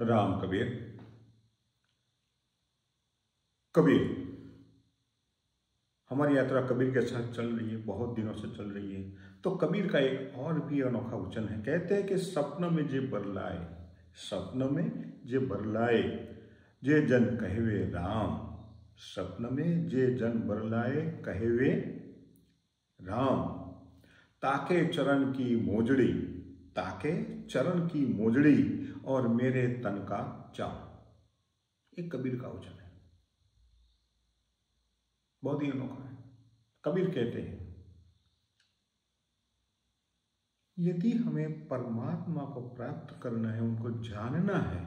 राम कबीर। कबीर, हमारी यात्रा कबीर के साथ चल रही है, बहुत दिनों से चल रही है। तो कबीर का एक और भी अनोखा वचन है। कहते हैं कि सपन में जे बरलाए, सपन में जे बरलाए, जे जन कहवे राम। सपन में जे जन बरलाए कहवे राम। ताके चरण की मोजड़ी, ताके चरण की मोजड़ी और मेरे तन का चाव। एक कबीर का वचन है, बहुत ही अनोखा है। कबीर कहते हैं, यदि हमें परमात्मा को प्राप्त करना है, उनको जानना है,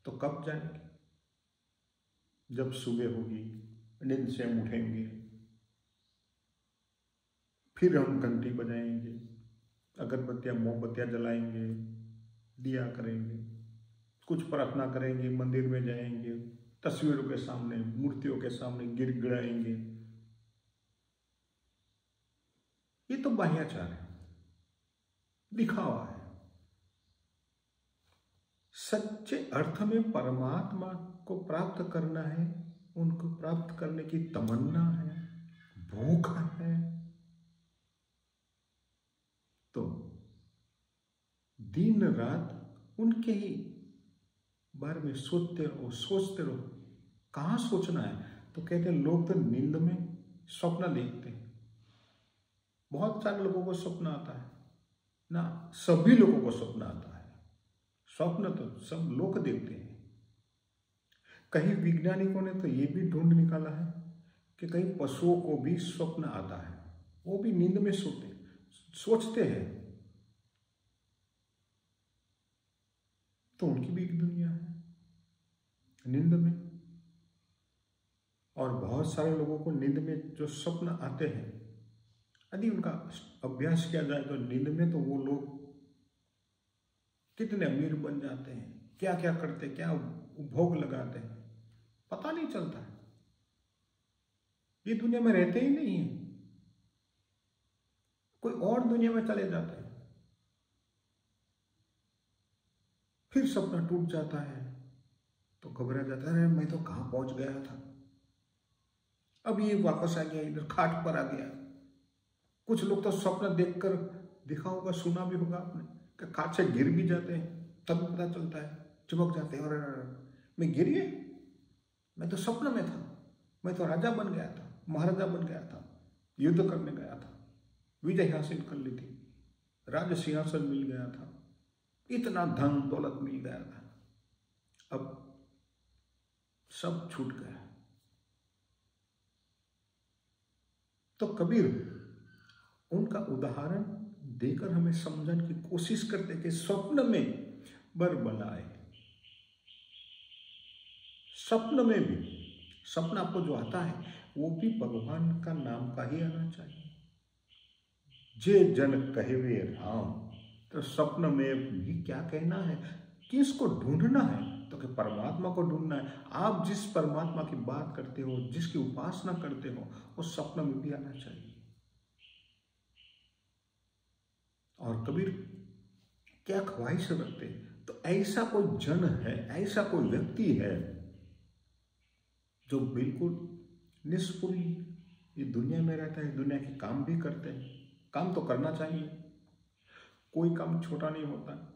तो कब जाएंगे? जब सुबह होगी, नींद से हम उठेंगे, फिर हम घंटी बजाएंगे, अगरबत्तियां मोमबत्तियां जलाएंगे, दिया करेंगे, कुछ प्रार्थना करेंगे, मंदिर में जाएंगे, तस्वीरों के सामने, मूर्तियों के सामने गिड़गिड़ाएंगे। ये तो बाह्याचार है, दिखावा है। सच्चे अर्थ में परमात्मा को प्राप्त करना है, उनको प्राप्त करने की तमन्ना है, भूख है, तो दिन रात उनके ही बारे में सोचते रहो, सोचते रहो। कहाँ सोचना है? तो कहते हैं लोग तो नींद में स्वप्न देखते हैं। बहुत सारे लोगों को स्वप्न आता है ना, सभी लोगों को स्वप्न आता है। स्वप्न तो सब लोग देखते हैं। कहीं वैज्ञानिकों ने तो ये भी ढूंढ निकाला है कि कहीं पशुओं को भी स्वप्न आता है, वो भी नींद में सोचते हैं। तो उनकी भी एक दुनिया है नींद में। और बहुत सारे लोगों को नींद में जो स्वप्न आते हैं, यदि उनका अभ्यास किया जाए तो नींद में तो वो लोग कितने अमीर बन जाते हैं, क्या क्या करते, क्या उपभोग लगाते हैं, पता नहीं चलता है। ये दुनिया में रहते ही नहीं है, कोई और दुनिया में चले जाते हैं। फिर सपना टूट जाता है तो घबरा जाता है, मैं तो कहां पहुंच गया था, अब ये वापस आ गया, इधर खाट पर आ गया। कुछ लोग तो स्वप्न देखकर, देखा होगा, सुना भी होगा आपने, कि खाट से गिर भी जाते हैं, तब पता चलता है, चमक जाते हैं, और मैं गिर गया, मैं तो स्वप्न में था, मैं तो राजा बन गया था, महाराजा बन गया था, युद्ध करने गया था, विजय हासिल कर ली थी, राज सिंहासन मिल गया था, इतना धन दौलत मिल गया था, अब सब छूट गया। तो कबीर उनका उदाहरण देकर हमें समझने की कोशिश करते कि स्वप्न में बरबलाए। स्वप्न में भी, सपना आपको जो आता है वो भी भगवान का नाम का ही आना चाहिए। जे जन कहवे राम, तो स्वप्न में भी क्या कहना है, किसको ढूंढना है? तो कि परमात्मा को ढूंढना है। आप जिस परमात्मा की बात करते हो, जिसकी उपासना करते हो, वो स्वप्न में भी आना चाहिए। और कबीर क्या ख्वाहिश रखते हैं? तो ऐसा कोई जन है, ऐसा कोई व्यक्ति है जो बिल्कुल निष्पुल ये दुनिया में रहता है, दुनिया के काम भी करते हैं। काम तो करना चाहिए, कोई काम छोटा नहीं होता है,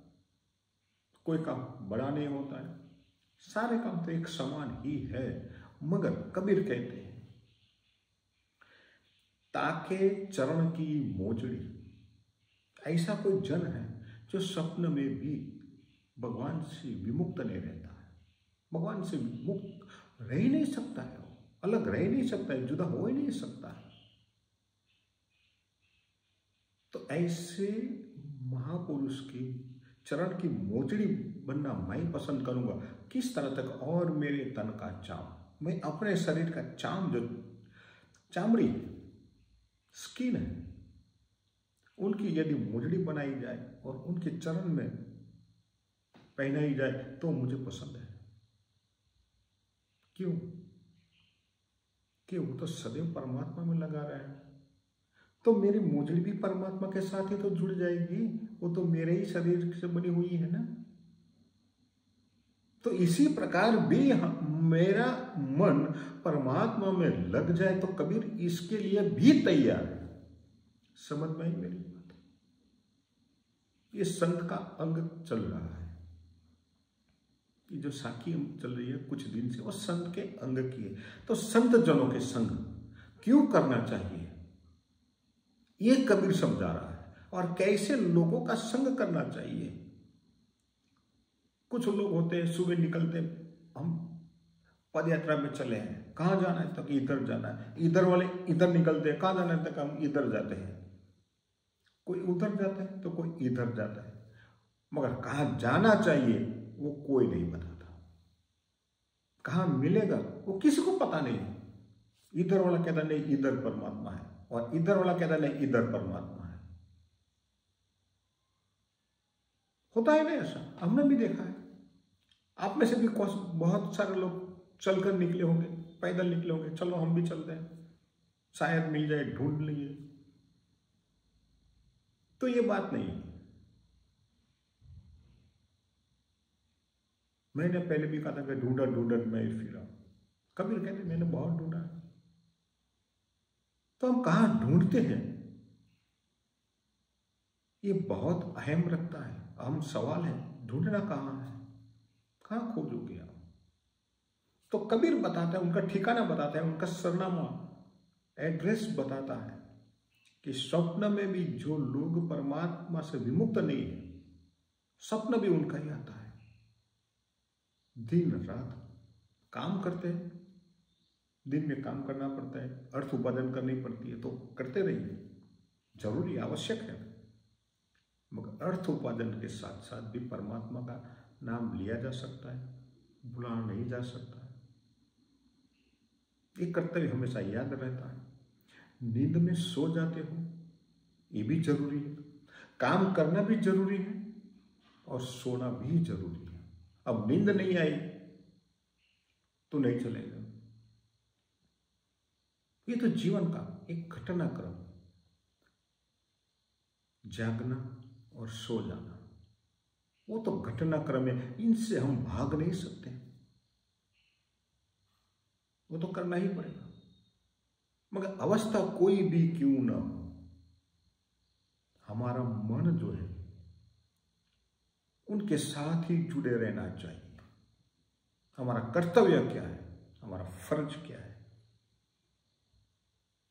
कोई काम बड़ा नहीं होता है, सारे काम तो एक समान ही है। मगर कबीर कहते हैं, ताके चरण की मोजड़ी, ऐसा कोई जन है जो स्वप्न में भी भगवान से विमुक्त नहीं रहता है, भगवान से मुक्त रह ही नहीं सकता है, वो अलग रह नहीं सकता है, जुदा हो ही नहीं सकता है। तो ऐसे महापुरुष की चरण की मोजड़ी बनना मैं पसंद करूंगा। किस तरह तक? और मेरे तन का चाम, मैं अपने शरीर का चाम, जो चामड़ी स्किन है, उनकी यदि मोजड़ी बनाई जाए और उनके चरण में पहनाई जाए तो मुझे पसंद है। क्यों? कि वो तो सदैव परमात्मा में लगा रहे हैं, तो मेरी मोजड़ी भी परमात्मा के साथ ही तो जुड़ जाएगी, वो तो मेरे ही शरीर से बनी हुई है ना। तो इसी प्रकार भी मेरा मन परमात्मा में लग जाए तो कबीर इसके लिए भी तैयार है। समझ में आई मेरी बात? ये संत का अंग चल रहा है, ये जो साखी चल रही है कुछ दिन से, वो संत के अंग की है। तो संत जनों के संग क्यों करना चाहिए ये कबीर समझा रहा है, और कैसे लोगों का संग करना चाहिए। कुछ लोग होते हैं सुबह निकलते, हम पद यात्रा में चले हैं, कहाँ जाना है? तक इधर जाना है। इधर वाले इधर निकलते हैं, कहाँ जाना है? तक हम इधर जाते हैं। कोई उधर जाता है तो कोई इधर जाता है, मगर कहाँ जाना चाहिए वो कोई नहीं बताता। कहाँ मिलेगा वो किसी को पता नहीं। इधर वाला कहता नहीं इधर परमात्मा है, और इधर वाला कहता नहीं इधर परमात्मा है। होता है ना ऐसा, हमने भी देखा है। आप में से भी बहुत सारे लोग चलकर निकले होंगे, पैदल निकले होंगे, चलो हम भी चलते हैं, शायद मिल जाए, ढूंढ लिए। तो ये बात नहीं है। मैंने पहले भी कहा था कि ढूंढा ढूंढा मैं फिरा। कबीर कहते मैंने बहुत ढूंढा। तो हम कहाँ ढूंढते हैं ये बहुत अहम रखता है, अहम सवाल है। ढूंढना कहाँ है, कहाँ खोजोगे आप? तो कबीर बताता है, उनका ठिकाना बताता है, उनका सरनामा एड्रेस बताता है कि स्वप्न में भी जो लोग परमात्मा से विमुक्त नहीं है, स्वप्न भी उनका ही आता है। दिन रात काम करते हैं, दिन में काम करना पड़ता है, अर्थ उपार्जन करनी पड़ती है, तो करते रहिए, जरूरी आवश्यक है। मगर अर्थ उपार्जन के साथ साथ भी परमात्मा का नाम लिया जा सकता है, भुलाया नहीं जा सकता है। ये कर्तव्य हमेशा याद रहता है। नींद में सो जाते हो ये भी जरूरी है, काम करना भी जरूरी है, और सोना भी जरूरी है। अब नींद नहीं आई तो नहीं चलेगा। ये तो जीवन का एक घटनाक्रम, जागना और सो जाना, वो तो घटनाक्रम है, इनसे हम भाग नहीं सकते, वो तो करना ही पड़ेगा। मगर अवस्था कोई भी क्यों ना हो, हमारा मन जो है उनके साथ ही जुड़े रहना चाहिए। हमारा कर्तव्य क्या है, हमारा फर्ज क्या है,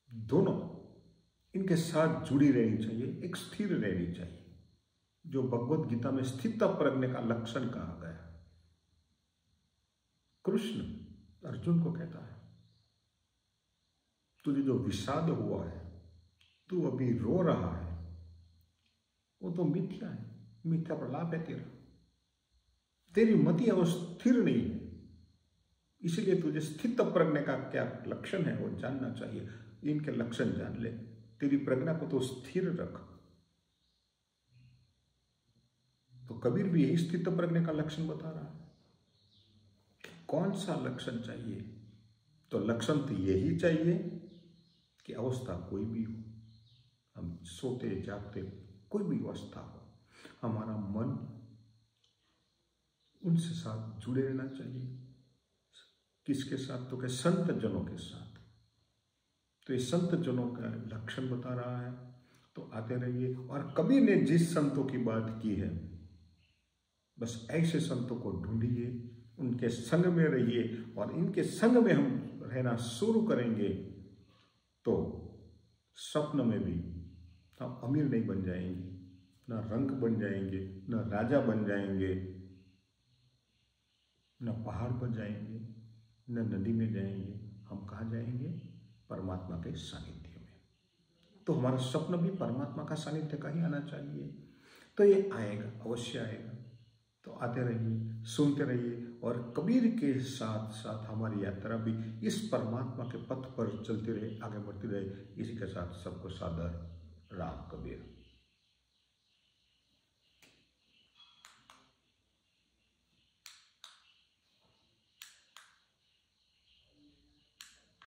दोनों इनके साथ जुड़ी रहनी चाहिए, एक स्थिर रहनी चाहिए, जो भगवत गीता में स्थित प्रज्ञ का लक्षण कहा गया। कृष्ण अर्जुन को कहता है, तुझे जो विषाद हुआ है, तू अभी रो रहा है, वो तो मिथ्या है, मिथ्या प्रलाप है तेरा, तेरी मति अब स्थिर नहीं है। इसलिए तुझे स्थित प्रज्ञ का क्या लक्षण है वो जानना चाहिए। इनके लक्षण जान ले, तेरी प्रज्ञा को तो स्थिर रख। तो कबीर भी यही स्थित प्रज्ञ का लक्षण बता रहा है। कौन सा लक्षण चाहिए? तो लक्षण तो यही चाहिए कि अवस्था कोई भी हो, हम सोते जागते कोई भी अवस्था हो, हमारा मन उनसे साथ जुड़े रहना चाहिए। किसके साथ? तो क्या संत जनों के साथ। तो ये संत जनों का लक्षण बता रहा है। तो आते रहिए। और कबीर ने जिस संतों की बात की है, बस ऐसे संतों को ढूंढिए, उनके संग में रहिए, और इनके संग में हम रहना शुरू करेंगे तो स्वप्न में भी हम अमीर नहीं बन जाएंगे, न रंक बन जाएंगे, न राजा बन जाएंगे, न पहाड़ पर जाएंगे, न नदी में जाएंगे। हम कहाँ जाएंगे? परमात्मा के सानिध्य में। तो हमारा स्वप्न भी परमात्मा का सानिध्य का ही आना चाहिए। तो ये आएगा, अवश्य आएगा। तो आते रहिए, सुनते रहिए, और कबीर के साथ साथ हमारी यात्रा भी इस परमात्मा के पथ पर चलती रहे, आगे बढ़ती रहे। इसी के साथ सबको सादर राम कबीर।